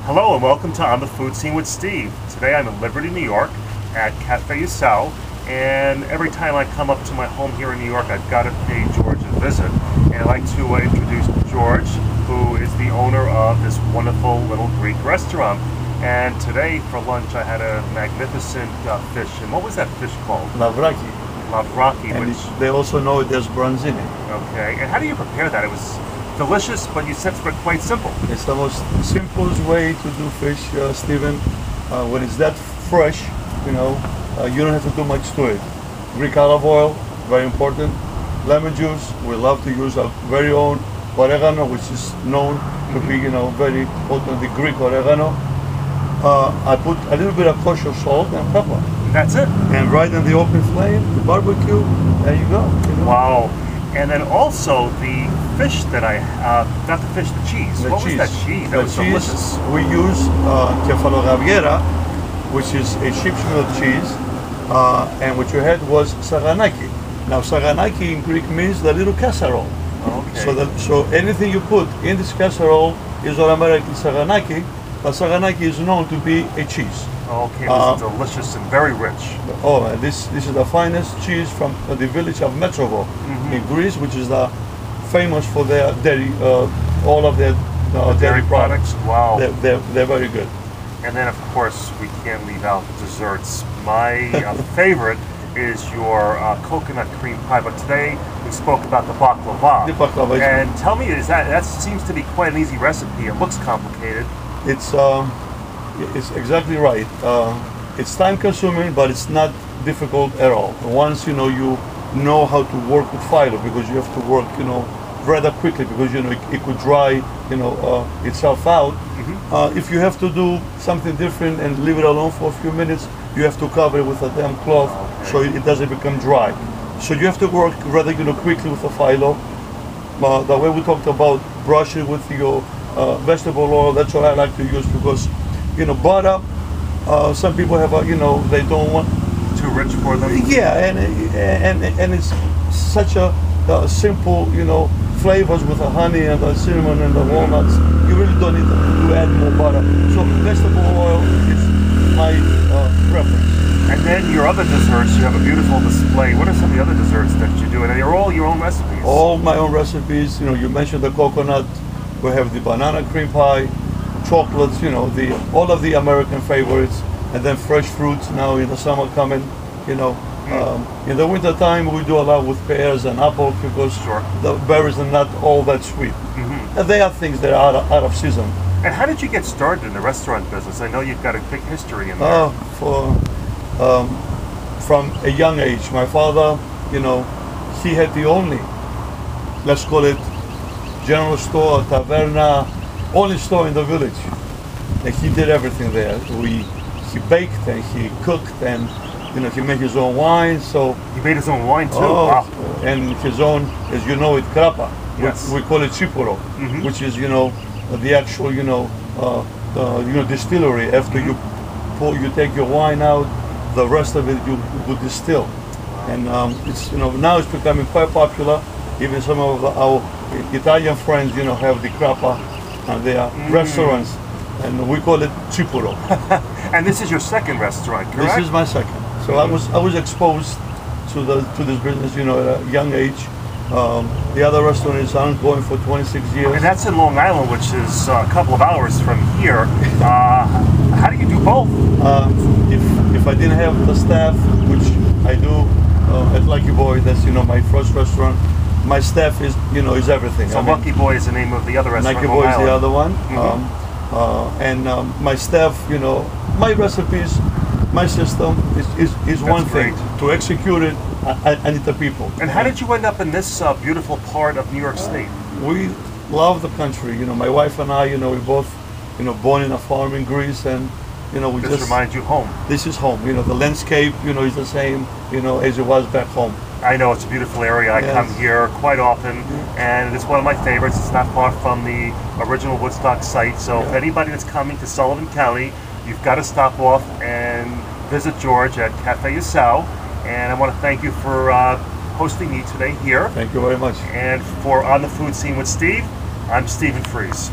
Hello and welcome to On the Food Scene with Steve. Today I'm in Liberty, New York at Cafe Yiasou, and every time I come up to my home here in New York I've got to pay George a visit. And I'd like to introduce George, who is the owner of this wonderful little Greek restaurant. And today for lunch I had a magnificent fish. And what was that fish called? Lavraki. Lavraki. And they also know it as branzini. Okay. And how do you prepare that? It was delicious, but you said it's quite simple. It's the most simplest way to do fish, Stephen. When it's that fresh, you don't have to do much to it. Greek olive oil, very important. Lemon juice, we love to use our very own oregano, which is known to be, very potent, the Greek oregano. I put a little bit of kosher salt and pepper. That's it. And right in the open flame, the barbecue, there you go. Wow. And then also the fish that not the fish, the cheese. What was that cheese? That was delicious. We use kefalogaviera, which is a sheep's milk cheese, and what you had was saganaki. Now saganaki in Greek means the little casserole. Okay. So anything you put in this casserole is automatically saganaki, but saganaki is known to be a cheese. Okay, this is delicious and very rich. Oh, and this is the finest cheese from the village of Metrovo in Greece, which is famous for their dairy, all of their dairy products. Wow, they're very good. And then of course we can't leave out desserts. My favorite is your coconut cream pie, but today we spoke about the baklava. The baklava. And tell me, that seems to be quite an easy recipe. It looks complicated. It's exactly right. It's time consuming, but it's not difficult at all. Once you know how to work with phyllo, because you have to work rather quickly, because it could dry itself out. If you have to do something different and leave it alone for a few minutes, you have to cover it with a damp cloth so it doesn't become dry. So you have to work rather quickly with the phyllo. The way we talked about brush it with your vegetable oil, that's what I like to use, because butter, some people have they don't want too rich for them. Yeah, and it's such a simple flavors with the honey and the cinnamon and the walnuts. You really don't need to add more butter. So vegetable oil is my preference. And then your other desserts, you have a beautiful display. What are some of the other desserts that you do? And they're all your own recipes. All my own recipes. You mentioned the coconut. We have the banana cream pie, chocolates. All of the American favorites, and then fresh fruits. Now in the summer coming, in the winter time we do a lot with pears and apples, because the berries are not all that sweet. And they are things that are out of season. And how did you get started in the restaurant business? I know you've got a big history in there. From a young age, my father, he had the only, let's call it, general store, taverna, only store in the village. And he did everything there. He baked and he cooked, and he made his own wine. So he made his own wine too. Wow. And his own, as you know, it krapa. Yes. We call it chipuro, which is the actual distillery. After you take your wine out, the rest of it you would distill. And it's now it's becoming quite popular. Even some of our Italian friends have the krapa and their restaurants, and we call it chipuro. And this is your second restaurant, correct? This is my second. So I was exposed to this business at a young age. The other restaurant is ongoing for 26 years. And that's in Long Island, which is a couple of hours from here. How do you do both? If I didn't have the staff, which I do at Lucky Boy, that's my first restaurant. My staff is everything. So Lucky Boy is the name of the other restaurant. Lucky Boy is the other one. And my staff, my recipes, my system is one thing. To execute it, I need the people. And how did you end up in this beautiful part of New York State? We love the country. My wife and I, we both, born in a farm in Greece, and we this reminds you home. This is home. The landscape, is the same, as it was back home. I know, it's a beautiful area. I come here quite often, and it's one of my favorites. It's not far from the original Woodstock site, so if anybody that's coming to Sullivan County, you've got to stop off and visit George at Cafe Yiasou. And I want to thank you for hosting me today here. Thank you very much. And for On the Food Scene with Steve, I'm Stephen Freeze.